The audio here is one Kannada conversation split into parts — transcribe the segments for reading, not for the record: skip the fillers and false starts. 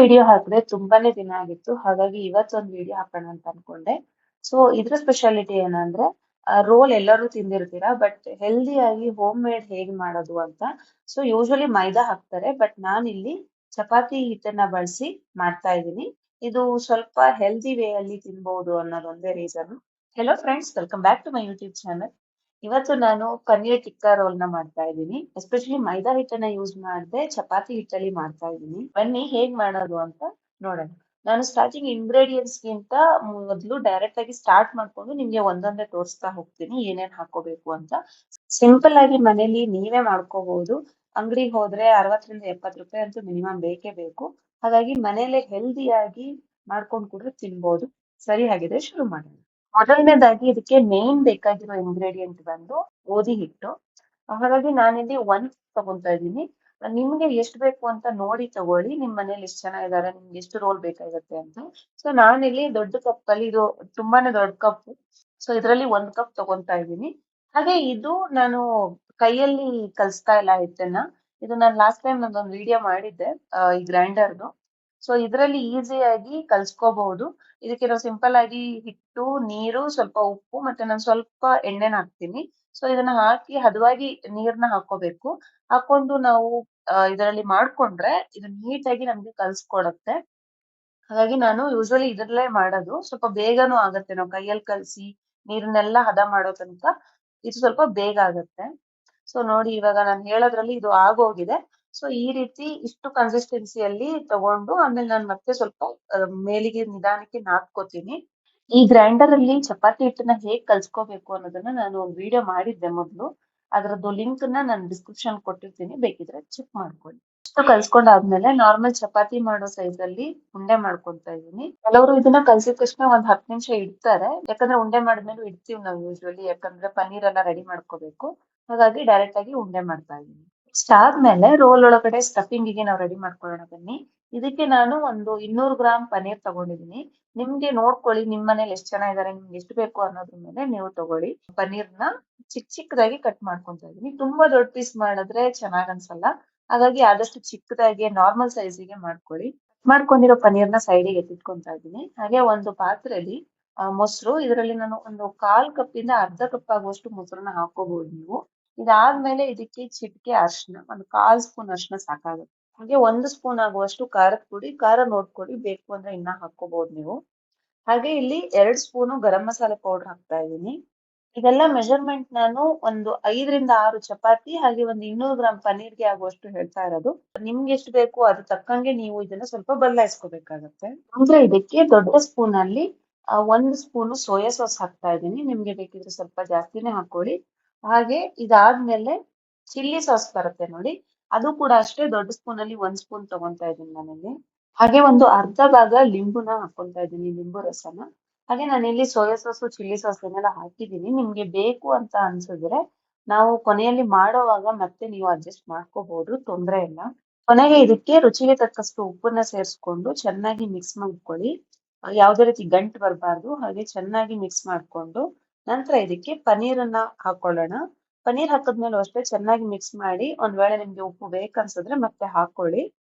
ವಿಡಿಯೋ ಹಾಕಿದ್ರೆ ತುಂಬಾನೇ ದಿನ ಆಗಿತ್ತು. ಹಾಗಾಗಿ ಇವತ್ತೊಂದು ವಿಡಿಯೋ ಹಾಕೋಣ ಅಂತ ಅನ್ಕೊಂಡೆ. ಸೊ ಇದ್ರ ಸ್ಪೆಷಾಲಿಟಿ ಏನಂದ್ರೆ ರೋಲ್ ಎಲ್ಲರೂ ತಿಂದಿರ್ತೀರಾ, ಬಟ್ ಹೆಲ್ದಿ ಆಗಿ ಹೋಮ್ ಮೇಡ್ ಹೇಗೆ ಮಾಡೋದು ಅಂತ. ಸೊ ಯೂಶಲಿ ಮೈದಾ ಹಾಕ್ತಾರೆ, ಬಟ್ ನಾನಿಲ್ಲಿ ಚಪಾತಿ ಹಿಟ್ಟನ್ನ ಬಳಸಿ ಮಾಡ್ತಾ ಇದ್ದೀನಿ. ಇದು ಸ್ವಲ್ಪ ಹೆಲ್ದಿ ವೇ ಅಲ್ಲಿ ತಿನ್ಬಹುದು ಅನ್ನೋದೊಂದೇ reason. Hello friends, welcome back to my YouTube channel. ಇವತ್ತು ನಾನು ಪನ್ನೀರ್ ಟಿಕ್ಕಾ ರೋಲ್ ನ ಮಾಡ್ತಾ ಇದ್ದೀನಿ. ಎಸ್ಪೆಷಲಿ ಮೈದಾ ಹಿಟ್ಟನ್ನ ಯೂಸ್ ಮಾಡದೆ ಚಪಾತಿ ಹಿಟ್ಟಲ್ಲಿ ಮಾಡ್ತಾ ಇದ್ದೀನಿ. ಬನ್ನಿ ಹೇಗ್ ಮಾಡೋದು ಅಂತ ನೋಡೋಣ. ನಾನು ಸ್ಟಾರ್ಟಿಂಗ್ ಇಂಗ್ರೀಡಿಯೆಂಟ್ಸ್ ಗಿಂತ ಮೊದಲು ಡೈರೆಕ್ಟ್ ಆಗಿ ಸ್ಟಾರ್ಟ್ ಮಾಡ್ಕೊಂಡು ನಿಮ್ಗೆ ಒಂದೊಂದೇ ತೋರಿಸ್ತಾ ಹೋಗ್ತೀನಿ ಏನೇನ್ ಹಾಕೋಬೇಕು ಅಂತ. ಸಿಂಪಲ್ ಆಗಿ ಮನೇಲಿ ನೀವೇ ಮಾಡ್ಕೋಬಹುದು. ಅಂಗಡಿಗೆ ಹೋದ್ರೆ 60 ರಿಂದ 70 ರೂಪಾಯಿ ಅಂತೂ ಮಿನಿಮಮ್ ಬೇಕೇ ಬೇಕು. ಹಾಗಾಗಿ ಮನೇಲೆ ಹೆಲ್ದಿ ಆಗಿ ಮಾಡ್ಕೊಂಡು ಕೂಡ ತಿನ್ಬಹುದು. ಸರಿ, ಹಾಗಿದ್ರೆ ಶುರು ಮಾಡೋಣ. ಮೊದಲನೇದಾಗಿ ಇದಕ್ಕೆ ಮೇನ್ ಬೇಕಾಗಿರೋ ಇಂಗ್ರೀಡಿಯೆಂಟ್ ಬಂದು ಗೋಧಿ ಹಿಟ್ಟು. ಹಾಗಾಗಿ ನಾನಿಲ್ಲಿ 1 ಕಪ್ ತಗೊಂತಾ ಇದ್ದೀನಿ. ನಿಮ್ಗೆ ಎಷ್ಟು ಬೇಕು ಅಂತ ನೋಡಿ ತಗೊಳ್ಳಿ. ನಿಮ್ ಮನೇಲಿ ಎಷ್ಟು ಜನ ಇದಾರೆ, ನಿಮ್ಗೆ ಎಷ್ಟು ರೋಲ್ ಬೇಕಾಗುತ್ತೆ ಅಂತ. ಸೊ ನಾನಿಲ್ಲಿ ದೊಡ್ಡ ಕಪ್ ಅಲ್ಲಿ, ಇದು ತುಂಬಾನೇ ದೊಡ್ಡ ಕಪ್, ಸೊ ಇದರಲ್ಲಿ 1 ಕಪ್ ತಗೊಂತಾ ಇದ್ದೀನಿ. ಹಾಗೆ ಇದು ನಾನು ಕೈಯಲ್ಲಿ ಕಲಿಸ್ತಾ ಇಲ್ಲ ಹಿಟ್ಟನ್ನ. ಇದು ನಾನು ಲಾಸ್ಟ್ ಟೈಮ್ ನಂದೊಂದು ವಿಡಿಯೋ ಮಾಡಿದ್ದೆ ಈ ಗ್ರೈಂಡರ್ದು. ಸೊ ಇದರಲ್ಲಿ ಈಸಿಯಾಗಿ ಕಲ್ಸ್ಕೋಬಹುದು. ಇದಕ್ಕೆ ನಾವು ಸಿಂಪಲ್ ಆಗಿ ಹಿಟ್ಟು, ನೀರು, ಸ್ವಲ್ಪ ಉಪ್ಪು ಮತ್ತೆ ನಾನು ಸ್ವಲ್ಪ ಎಣ್ಣೆನ ಹಾಕ್ತೀನಿ. ಸೊ ಇದನ್ನ ಹಾಕಿ ಹದವಾಗಿ ನೀರ್ನ ಹಾಕೋಬೇಕು. ಹಾಕೊಂಡು ನಾವು ಇದರಲ್ಲಿ ಮಾಡ್ಕೊಂಡ್ರೆ ಇದು ನೀಟಾಗಿ ನಮ್ಗೆ ಕಲ್ಸ್ಕೊಡತ್ತೆ. ಹಾಗಾಗಿ ನಾನು ಯೂಶುವಲಿ ಇದ್ರಲ್ಲೇ ಮಾಡೋದು. ಸ್ವಲ್ಪ ಬೇಗನೂ ಆಗತ್ತೆ. ನಾವು ಕೈಯಲ್ಲಿ ಕಲ್ಸಿ ನೀರನ್ನೆಲ್ಲ ಹದ ಮಾಡೋ ತನಕ ಇದು ಸ್ವಲ್ಪ ಬೇಗ ಆಗತ್ತೆ. ಸೊ ನೋಡಿ, ಇವಾಗ ನಾನು ಹೇಳೋದ್ರಲ್ಲಿ ಇದು ಆಗೋಗಿದೆ. ಸೊ ಈ ರೀತಿ ಇಷ್ಟು ಕನ್ಸಿಸ್ಟೆನ್ಸಿಯಲ್ಲಿ ತಗೊಂಡು ಆಮೇಲೆ ನಾನು ಮತ್ತೆ ಸ್ವಲ್ಪ ಮೇಲಿಗೆ ನಿಧಾನಕ್ಕೆ ನಾದ್ಕೋತೀನಿ. ಈ ಗ್ರೈಂಡರ್ ಅಲ್ಲಿ ಚಪಾತಿ ಹಿಟ್ಟನ್ನ ಹೇಗ್ ಕಲ್ಸ್ಕೋಬೇಕು ಅನ್ನೋದನ್ನ ನಾನು ಒಂದು ವಿಡಿಯೋ ಮಾಡಿದ್ದೆ ಮೊದಲು. ಅದರದ್ದು ಲಿಂಕ್ ನ ನಾನು ಡಿಸ್ಕ್ರಿಪ್ಷನ್ ಕೊಟ್ಟಿರ್ತೀನಿ, ಬೇಕಿದ್ರೆ ಚೆಕ್ ಮಾಡ್ಕೊಳ್ಳಿ. ಇಷ್ಟು ಕಲ್ಸ್ಕೊಂಡಾದ್ಮೇಲೆ ನಾರ್ಮಲ್ ಚಪಾತಿ ಮಾಡೋ ಸೈಜ್ ಅಲ್ಲಿ ಉಂಡೆ ಮಾಡ್ಕೊಂತಾ ಇದೀನಿ. ಕೆಲವರು ಇದನ್ನ ಕಲ್ಸಿದ ತಕ್ಷಣ ಒಂದ್ 10 ನಿಮಿಷ ಇಡ್ತಾರೆ. ಯಾಕಂದ್ರೆ ಉಂಡೆ ಮಾಡಿದ್ಮೇಲೆ ಇಡ್ತೀವಿ ನಾವು ಯೂಶುವಲಿ, ಯಾಕಂದ್ರೆ ಪನ್ನೀರ್ ಎಲ್ಲ ರೆಡಿ ಮಾಡ್ಕೋಬೇಕು. ಹಾಗಾಗಿ ಡೈರೆಕ್ಟ್ ಆಗಿ ಉಂಡೆ ಮಾಡ್ತಾ ಇದೀನಿ. ಇಷ್ಟ ಆದ್ಮೇಲೆ ರೋಲ್ ಒಳಗಡೆ ಸ್ಟಫಿಂಗ್ ಗೆ ನಾವು ರೆಡಿ ಮಾಡ್ಕೊಳ್ಳೋಣ ಬನ್ನಿ. ಇದಕ್ಕೆ ನಾನು ಒಂದು 200 ಗ್ರಾಮ್ ಪನ್ನೀರ್ ತಗೊಂಡಿದೀನಿ. ನಿಮ್ಗೆ ನೋಡ್ಕೊಳ್ಳಿ, ನಿಮ್ ಮನೇಲಿ ಎಷ್ಟು ಜನ ಇದಾರೆ, ನಿಮ್ಗೆ ಎಷ್ಟು ಬೇಕು ಅನ್ನೋದ್ರ ಮೇಲೆ ನೀವು ತಗೊಳ್ಳಿ. ಪನ್ನೀರ್ನ ಚಿಕ್ಕದಾಗಿ ಕಟ್ ಮಾಡ್ಕೊಂತಾ ಇದೀನಿ. ತುಂಬಾ ದೊಡ್ಡ ಪೀಸ್ ಮಾಡಿದ್ರೆ ಚೆನ್ನಾಗ್ ಅನ್ಸಲ್ಲ. ಹಾಗಾಗಿ ಆದಷ್ಟು ಚಿಕ್ಕದಾಗಿ ನಾರ್ಮಲ್ ಸೈಜಿಗೆ ಮಾಡ್ಕೊಳ್ಳಿ. ಮಾಡ್ಕೊಂಡಿರೋ ಪನ್ನೀರ್ನ ಸೈಡಿಗೆ ಎತ್ತಿಟ್ಕೊಂತಾ ಇದೀನಿ. ಹಾಗೆ ಒಂದು ಪಾತ್ರೆಯಲ್ಲಿ ಮೊಸರು, ಇದರಲ್ಲಿ ನಾನು ಒಂದು 1/4 ಕಪ್ ಇಂದ ಅರ್ಧ ಕಪ್ ಆಗುವಷ್ಟು ಮೊಸರನ್ನ ಹಾಕೋಬಹುದು ನೀವು. ಇದಾದ್ಮೇಲೆ ಇದಕ್ಕೆ ಚಿಟಿಕೆ ಅರಿಶಿನ, ಒಂದು 1/4 ಸ್ಪೂನ್ ಅರಿಶಿನ ಸಾಕಾಗುತ್ತೆ. ಹಾಗೆ 1 ಸ್ಪೂನ್ ಆಗುವಷ್ಟು ಖಾರದ ಪುಡಿ. ಖಾರ ನೋಡ್ಕೊಳ್ಳಿ, ಬೇಕು ಅಂದ್ರೆ ಇನ್ನ ಹಾಕೋಬಹುದು ನೀವು. ಹಾಗೆ ಇಲ್ಲಿ 2 ಸ್ಪೂನು ಗರಂ ಮಸಾಲೆ ಪೌಡರ್ ಹಾಕ್ತಾ ಇದ್ದೀನಿ. ಇದೆಲ್ಲ ಮೆಜರ್ಮೆಂಟ್ ನಾನು ಒಂದು 5 ರಿಂದ 6 ಚಪಾತಿ ಹಾಗೆ ಒಂದು 200 ಗ್ರಾಮ್ ಪನ್ನೀರ್ಗೆ ಆಗುವಷ್ಟು ಹೇಳ್ತಾ ಇರೋದು. ನಿಮ್ಗೆ ಎಷ್ಟು ಬೇಕು ಅದ್ರ ತಕ್ಕಂಗೆ ನೀವು ಇದನ್ನ ಸ್ವಲ್ಪ ಬದಲಾಯಿಸ್ಕೋಬೇಕಾಗತ್ತೆ. ಅಂದ್ರೆ ಇದಕ್ಕೆ ದೊಡ್ಡ ಸ್ಪೂನ್ ಅಲ್ಲಿ 1 ಸ್ಪೂನು ಸೋಯಾ ಸಾಸ್ ಹಾಕ್ತಾ ಇದ್ದೀನಿ. ನಿಮ್ಗೆ ಬೇಕಿದ್ರೆ ಸ್ವಲ್ಪ ಜಾಸ್ತಿನೇ ಹಾಕೊಳ್ಳಿ. ಹಾಗೆ ಇದಾದ್ಮೇಲೆ ಚಿಲ್ಲಿ ಸಾಸ್ ಬರುತ್ತೆ ನೋಡಿ, ಅದು ಕೂಡ ಅಷ್ಟೇ ದೊಡ್ಡ ಸ್ಪೂನ್ ಅಲ್ಲಿ 1 ಸ್ಪೂನ್ ತಗೊಂತಾ ಇದ್ದೀನಿ ನಾನಿಲ್ಲಿ. ಹಾಗೆ ಒಂದು ಅರ್ಧ ಭಾಗ ಲಿಂಬುನ ಹಾಕೊಂತಾ ಇದ್ದೀನಿ, ಲಿಂಬು ರಸನ. ಹಾಗೆ ನಾನಿಲ್ಲಿ ಸೋಯಾ ಸಾಸು, ಚಿಲ್ಲಿ ಸಾಸ್ ಏನೆಲ್ಲ ಹಾಕಿದ್ದೀನಿ. ನಿಮ್ಗೆ ಬೇಕು ಅಂತ ಅನ್ಸಿದ್ರೆ ನಾವು ಕೊನೆಯಲ್ಲಿ ಮಾಡೋವಾಗ ಮತ್ತೆ ನೀವು ಅಡ್ಜಸ್ಟ್ ಮಾಡ್ಕೋಬಹುದು, ತೊಂದ್ರೆ ಇಲ್ಲ. ಕೊನೆಗೆ ಇದಕ್ಕೆ ರುಚಿಗೆ ತಕ್ಕಷ್ಟು ಉಪ್ಪನ್ನ ಸೇರಿಸ್ಕೊಂಡು ಚೆನ್ನಾಗಿ ಮಿಕ್ಸ್ ಮಾಡ್ಕೊಳ್ಳಿ. ಯಾವುದೇ ರೀತಿ ಗಂಟು ಬರಬಾರ್ದು. ಹಾಗೆ ಚೆನ್ನಾಗಿ ಮಿಕ್ಸ್ ಮಾಡ್ಕೊಂಡು ನಂತರ ಇದಕ್ಕೆ ಪನ್ನೀರನ್ನ ಹಾಕೊಳ್ಳೋಣ. ಪನ್ನೀರ್ ಹಾಕಿದ್ಮೇಲೆ ಅಷ್ಟೇ ಚೆನ್ನಾಗಿ ಮಿಕ್ಸ್ ಮಾಡಿ. ಒಂದ್ ವೇಳೆ ನಿಮ್ಗೆ ಉಪ್ಪು ಬೇಕನ್ಸಿದ್ರೆ ಮತ್ತೆ ಹಾಕೊಳ್ಳಿ.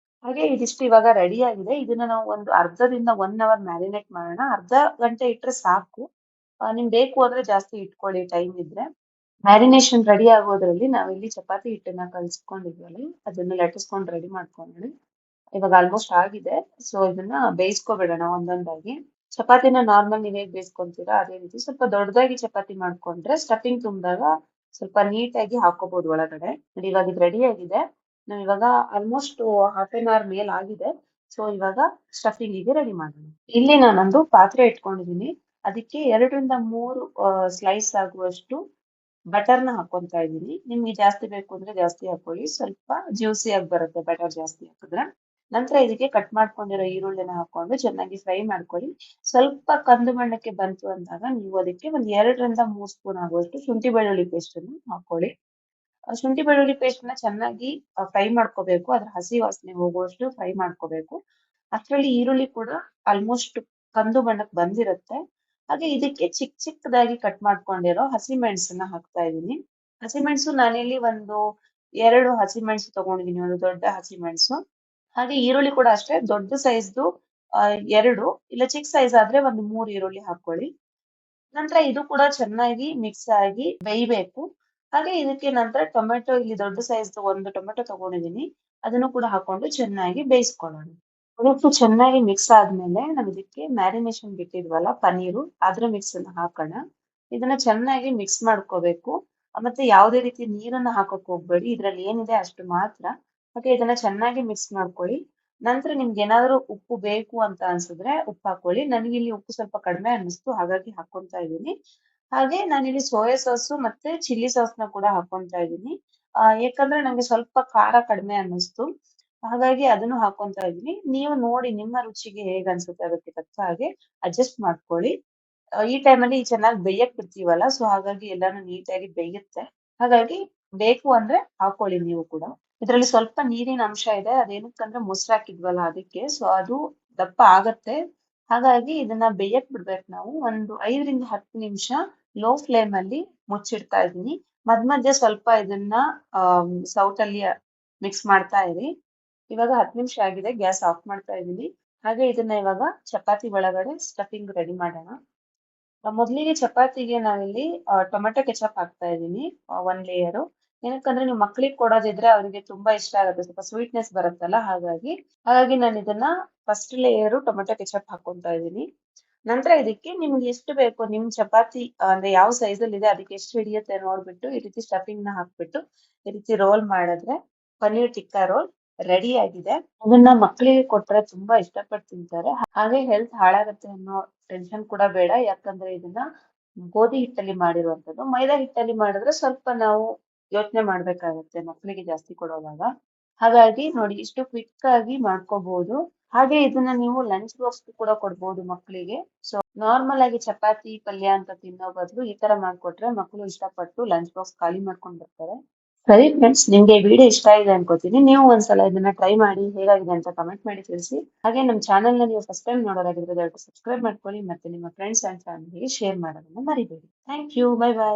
ಹಾಗೆ ಇದಿಷ್ಟು ಇವಾಗ ರೆಡಿ ಆಗಿದೆ. ಇದನ್ನ ನಾವು ಒಂದು ಅರ್ಧದಿಂದ 1 ಅವರ್ ಮ್ಯಾರಿನೇಟ್ ಮಾಡೋಣ. ಅರ್ಧ ಗಂಟೆ ಇಟ್ರೆ ಸಾಕು. ನಿಮ್ಗೆ ಬೇಕು ಅಂದ್ರೆ ಜಾಸ್ತಿ ಇಟ್ಕೊಳ್ಳಿ ಟೈಮ್ ಇದ್ರೆ. ಮ್ಯಾರಿನೇಷನ್ ರೆಡಿ ಆಗೋದ್ರಲ್ಲಿ ನಾವಿಲ್ಲಿ ಚಪಾತಿ ಹಿಟ್ಟನ್ನ ಕಲ್ಸ್ಕೊಂಡಿದ್ವಲ್ಲ, ಅದನ್ನ ಲಟ್ಟಿಸ್ಕೊಂಡು ರೆಡಿ ಮಾಡ್ಕೊಂಡ್ವಿ. ಇವಾಗ ಆಲ್ಮೋಸ್ಟ್ ಆಗಿದೆ. ಸೊ ಇದನ್ನ ಬೇಯಿಸ್ಕೊಬಿಡೋಣ ಒಂದೊಂದಾಗಿ. ಚಪಾತಿನ ನಾರ್ಮಲ್ ನೀವ್ ಹೇಗ್ ಬೇಯಿಸ್ಕೊಂತೀರಾ ಅದೇ ರೀತಿ ಸ್ವಲ್ಪ ದೊಡ್ಡದಾಗಿ ಚಪಾತಿ ಮಾಡ್ಕೊಂಡ್ರೆ ಸ್ಟಫಿಂಗ್ ತುಂಬಿದಾಗ ಸ್ವಲ್ಪ ನೀಟಾಗಿ ಹಾಕೋಬಹುದು ಒಳಗಡೆ. ಇವಾಗ ಇದು ರೆಡಿ ಆಗಿದೆ. ನಾವ್ ಇವಾಗ ಆಲ್ಮೋಸ್ಟ್ ಹಾಫ್ ಅನ್ ಅವರ್ ಮೇಲ್ ಆಗಿದೆ. ಸೊ ಇವಾಗ ಸ್ಟಫಿಂಗ್ ಗೆ ರೆಡಿ ಮಾಡೋಣ. ಇಲ್ಲಿ ನಾನೊಂದು ಪಾತ್ರೆ ಇಟ್ಕೊಂಡಿದೀನಿ. ಅದಕ್ಕೆ 2 ರಿಂದ 3 ಸ್ಲೈಸ್ ಆಗುವಷ್ಟು ಬಟರ್ನ ಹಾಕೊಂತಾ ಇದೀನಿ. ನಿಮ್ಗೆ ಜಾಸ್ತಿ ಬೇಕು ಅಂದ್ರೆ ಜಾಸ್ತಿ ಹಾಕೊಳ್ಳಿ, ಸ್ವಲ್ಪ ಜ್ಯೂಸಿ ಆಗಿ ಬರುತ್ತೆ ಬಟರ್ ಜಾಸ್ತಿ ಹಾಕಿದ್ರೆ. ನಂತರ ಇದಕ್ಕೆ ಕಟ್ ಮಾಡ್ಕೊಂಡಿರೋ ಈರುಳ್ಳಿನ ಹಾಕೊಂಡು ಚೆನ್ನಾಗಿ ಫ್ರೈ ಮಾಡ್ಕೊಳ್ಳಿ. ಸ್ವಲ್ಪ ಕಂದು ಬಣ್ಣಕ್ಕೆ ಬಂತು ಅಂದಾಗ ನೀವು ಅದಕ್ಕೆ ಒಂದ್ 2 ರಿಂದ 3 ಸ್ಪೂನ್ ಆಗುವಷ್ಟು ಶುಂಠಿ ಬೆಳ್ಳುಳ್ಳಿ ಪೇಸ್ಟ್ ಅನ್ನು ಹಾಕೊಳ್ಳಿ. ಶುಂಠಿ ಬೆಳ್ಳುಳ್ಳಿ ಪೇಸ್ಟ್ ನ ಚೆನ್ನಾಗಿ ಫ್ರೈ ಮಾಡ್ಕೋಬೇಕು. ಅದ್ರ ಹಸಿ ವಾಸನೆ ಹೋಗುವಷ್ಟು ಫ್ರೈ ಮಾಡ್ಕೋಬೇಕು. ಅಷ್ಟರಲ್ಲಿ ಈರುಳ್ಳಿ ಕೂಡ ಆಲ್ಮೋಸ್ಟ್ ಕಂದು ಬಣ್ಣಕ್ಕೆ ಬಂದಿರುತ್ತೆ. ಹಾಗೆ ಇದಕ್ಕೆ ಚಿಕ್ಕದಾಗಿ ಕಟ್ ಮಾಡ್ಕೊಂಡಿರೋ ಹಸಿಮೆಣಸನ್ನ ಹಾಕ್ತಾ ಇದೀನಿ. ಹಸಿಮೆಣಸು ನಾನಿಲ್ಲಿ ಒಂದು 2 ಹಸಿಮೆಣಸು ತಗೊಂಡಿದೀನಿ, ಒಂದು ದೊಡ್ಡ ಹಸಿಮೆಣಸು. ಹಾಗೆ ಈರುಳ್ಳಿ ಕೂಡ ಅಷ್ಟೇ ದೊಡ್ಡ ಸೈಜ್ದು 2 ಇಲ್ಲ ಚಿಕ್ಕ ಸೈಜ್ ಆದ್ರೆ ಒಂದು 3 ಈರುಳ್ಳಿ ಹಾಕೊಳ್ಳಿ. ನಂತರ ಇದು ಕೂಡ ಚೆನ್ನಾಗಿ ಮಿಕ್ಸ್ ಆಗಿ ಬೇಯ್ಬೇಕು. ಹಾಗೆ ಇದಕ್ಕೆ ನಂತರ ಟೊಮೆಟೊ ಇಲ್ಲಿ ದೊಡ್ಡ ಸೈಜ್ದು 1 ಟೊಮೆಟೊ ತಗೊಂಡಿದೀನಿ. ಅದನ್ನು ಕೂಡ ಹಾಕೊಂಡು ಚೆನ್ನಾಗಿ ಬೇಯಿಸ್ಕೊಳ್ಳೋಣ. ಇದಕ್ಕೆ ಚೆನ್ನಾಗಿ ಮಿಕ್ಸ್ ಆದ್ಮೇಲೆ ನಾವ್ ಇದಕ್ಕೆ ಮ್ಯಾರಿನೇಷನ್ ಬಿಟ್ಟಿದ್ವಲ್ಲ ಪನ್ನೀರು ಅದ್ರ ಮಿಕ್ಸ್ ಅನ್ನ ಹಾಕೋಣ. ಇದನ್ನ ಚೆನ್ನಾಗಿ ಮಿಕ್ಸ್ ಮಾಡ್ಕೋಬೇಕು. ಮತ್ತೆ ಯಾವುದೇ ರೀತಿ ನೀರನ್ನ ಹಾಕಕ್ ಹೋಗ್ಬೇಡಿ. ಇದ್ರಲ್ಲಿ ಏನಿದೆ ಅಷ್ಟು ಮಾತ್ರ. ಹಾಗೆ ಇದನ್ನ ಚೆನ್ನಾಗಿ ಮಿಕ್ಸ್ ಮಾಡ್ಕೊಳ್ಳಿ. ನಂತರ ನಿಮ್ಗೆ ಏನಾದ್ರು ಉಪ್ಪು ಬೇಕು ಅಂತ ಅನ್ಸಿದ್ರೆ ಉಪ್ಪು ಹಾಕೊಳ್ಳಿ. ನನಗಿಲ್ಲಿ ಉಪ್ಪು ಸ್ವಲ್ಪ ಕಡಿಮೆ ಅನ್ನಿಸ್ತು ಹಾಗಾಗಿ ಹಾಕೊಂತಾ ಇದ್ದೀನಿ. ಹಾಗೆ ನಾನಿಲ್ಲಿ ಸೋಯಾ ಸಾಸು ಮತ್ತೆ ಚಿಲ್ಲಿ ಸಾಸ್‌ನ ಕೂಡ ಹಾಕೊಂತಾ ಇದ್ದೀನಿ. ಯಾಕಂದ್ರೆ ನಂಗೆ ಸ್ವಲ್ಪ ಖಾರ ಕಡಿಮೆ ಅನ್ನಿಸ್ತು. ಹಾಗಾಗಿ ಅದನ್ನು ಹಾಕೊಂತಾ ಇದ್ದೀನಿ. ನೀವು ನೋಡಿ ನಿಮ್ಮ ರುಚಿಗೆ ಹೇಗ್ ಅನ್ಸುತ್ತೆ ಅದಕ್ಕೆ ತಕ್ಕ ಹಾಗೆ ಅಡ್ಜಸ್ಟ್ ಮಾಡ್ಕೊಳ್ಳಿ. ಈ ಟೈಮಲ್ಲಿ ಚೆನ್ನಾಗಿ ಬೇಯಕ್ ಬಿಡ್ತೀವಲ್ಲ, ಸೊ ಹಾಗಾಗಿ ಎಲ್ಲಾನು ನೀಟಾಗಿ ಬೇಯುತ್ತೆ. ಹಾಗಾಗಿ ಬೇಕು ಅಂದ್ರೆ ಹಾಕೊಳ್ಳಿ ನೀವು ಕೂಡ. ಇದ್ರಲ್ಲಿ ಸ್ವಲ್ಪ ನೀರಿನ ಅಂಶ ಇದೆ. ಅದೇನಕ್ಕಂದ್ರೆ ಮೊಸರು ಹಾಕಿದ್ವಲ್ಲ ಅದಕ್ಕೆ. ಸೊ ಅದು ದಪ್ಪ ಆಗತ್ತೆ. ಹಾಗಾಗಿ ಇದನ್ನ ಬೇಯಕ್ ಬಿಡ್ಬೇಕು ನಾವು. ಒಂದು 5 ರಿಂದ 10 ನಿಮಿಷ ಲೋ ಫ್ಲೇಮ್ ಅಲ್ಲಿ ಮುಚ್ಚಿಡ್ತಾ ಇದ್ದೀನಿ. ಮಧ್ಯ ಸ್ವಲ್ಪ ಇದನ್ನ ಸೌಟಲ್ಲಿ ಮಿಕ್ಸ್ ಮಾಡ್ತಾ ಇರಿ. ಇವಾಗ 10 ನಿಮಿಷ ಆಗಿದೆ. ಗ್ಯಾಸ್ ಆಫ್ ಮಾಡ್ತಾ ಇದ್ದೀನಿ. ಹಾಗೆ ಇದನ್ನ ಇವಾಗ ಚಪಾತಿ ಒಳಗಡೆ ಸ್ಟಫಿಂಗ್ ರೆಡಿ ಮಾಡೋಣ. ಮೊದಲಿಗೆ ಚಪಾತಿಗೆ ನಾನಿಲ್ಲಿ ಟೊಮೆಟೊ ಕೆಚಪ್ ಹಾಕ್ತಾ ಇದ್ದೀನಿ 1 ಲೇಯರು. ಏನಕ್ಕಂದ್ರೆ ನೀವು ಮಕ್ಳಿಗೆ ಕೊಡೋದಿದ್ರೆ ಅವ್ರಿಗೆ ತುಂಬಾ ಇಷ್ಟ ಆಗುತ್ತೆ. ಸ್ವಲ್ಪ ಸ್ವೀಟ್‌ನೆಸ್ ಬರುತ್ತಲ್ಲ ಹಾಗಾಗಿ ನಾನು ಇದನ್ನ ಫಸ್ಟ್ ಲೇಯರು ಟೊಮೆಟೊ ಕೆಚಪ್ ಹಾಕೊಂತಾ ಇದ್ದೀನಿ. ನಂತರ ಇದಕ್ಕೆ ನಿಮ್ಗೆ ಎಷ್ಟು ಬೇಕು ನಿಮ್ ಚಪಾತಿ ಅಂದ್ರೆ ಯಾವ ಸೈಜಲ್ಲಿ ಇದೆ ಅದಕ್ಕೆ ಎಷ್ಟು ಹಿಡಿಯುತ್ತೆ ನೋಡ್ಬಿಟ್ಟು ಈ ರೀತಿ ಸ್ಟಫಿಂಗ್‌ನ ಹಾಕ್ಬಿಟ್ಟು ಈ ರೀತಿ ರೋಲ್ ಮಾಡಿದ್ರೆ ಪನ್ನೀರ್ ಟಿಕ್ಕಾ ರೋಲ್ ರೆಡಿ ಆಗಿದೆ. ಅದನ್ನ ಮಕ್ಕಳಿಗೆ ಕೊಟ್ರೆ ತುಂಬಾ ಇಷ್ಟಪಟ್ಟು ತಿಂತಾರೆ. ಹಾಗೆ ಹೆಲ್ತ್ ಹಾಳಾಗತ್ತೆ ಅನ್ನೋ ಟೆನ್ಷನ್ ಕೂಡ ಬೇಡ. ಯಾಕಂದ್ರೆ ಇದನ್ನ ಗೋಧಿ ಹಿಟ್ಟಲ್ಲಿ ಮಾಡಿರುವಂತದ್ದು. ಮೈದಾ ಹಿಟ್ಟಲ್ಲಿ ಮಾಡಿದ್ರೆ ಸ್ವಲ್ಪ ನಾವು ಯೋಚನೆ ಮಾಡ್ಬೇಕಾಗತ್ತೆ ಮಕ್ಕಳಿಗೆ ಜಾಸ್ತಿ ಕೊಡೋವಾಗ. ಹಾಗಾಗಿ ನೋಡಿ ಇಷ್ಟು ಕ್ವಿಕ್ ಆಗಿ ಮಾಡ್ಕೋಬಹುದು. ಹಾಗೆ ಇದನ್ನ ನೀವು ಲಂಚ್ ಬಾಕ್ಸ್‌ಗೂ ಕೂಡ ಕೊಡ್ಬೋದು ಮಕ್ಕಳಿಗೆ. ಸೊ ನಾರ್ಮಲ್ ಆಗಿ ಚಪಾತಿ, ಪಲ್ಯ ಅಂತ ತಿನ್ನೋ ಬದಲು ಈ ತರ ಮಾಡ್ಕೊಟ್ರೆ ಮಕ್ಕಳು ಇಷ್ಟಪಟ್ಟು ಲಂಚ್ ಬಾಕ್ಸ್ ಖಾಲಿ ಮಾಡ್ಕೊಂಡ್ ಬರ್ತಾರೆ. ಸರಿ ಫ್ರೆಂಡ್ಸ್, ನಿಮ್ಗೆ ಈ ವಿಡಿಯೋ ಇಷ್ಟ ಆಗಿದೆ ಅನ್ಕೋತೀನಿ. ನೀವು ಒಂದ್ಸಲ ಇದನ್ನ ಟ್ರೈ ಮಾಡಿ ಹೇಗಾಗಿದೆ ಅಂತ ಕಮೆಂಟ್ ಮಾಡಿ ತಿಳಿಸಿ. ಹಾಗೆ ನಮ್ಮ ಚಾನೆಲ್‌ನ ನೀವು ಫಸ್ಟ್ ಟೈಮ್ ನೋಡೋದಾಗಿದ್ರೆ ದಯವಿಟ್ಟು ಸಬ್ಸ್ಕ್ರೈಬ್ ಮಾಡ್ಕೊಳ್ಳಿ ಮತ್ತೆ ನಿಮ್ಮ ಫ್ರೆಂಡ್ಸ್ ಅಂಡ್ ಫ್ಯಾಮಿಲಿಗೆ ಶೇರ್ ಮಾಡೋದನ್ನ ಮರಿಬೇಡಿ. Thank you. Bye by.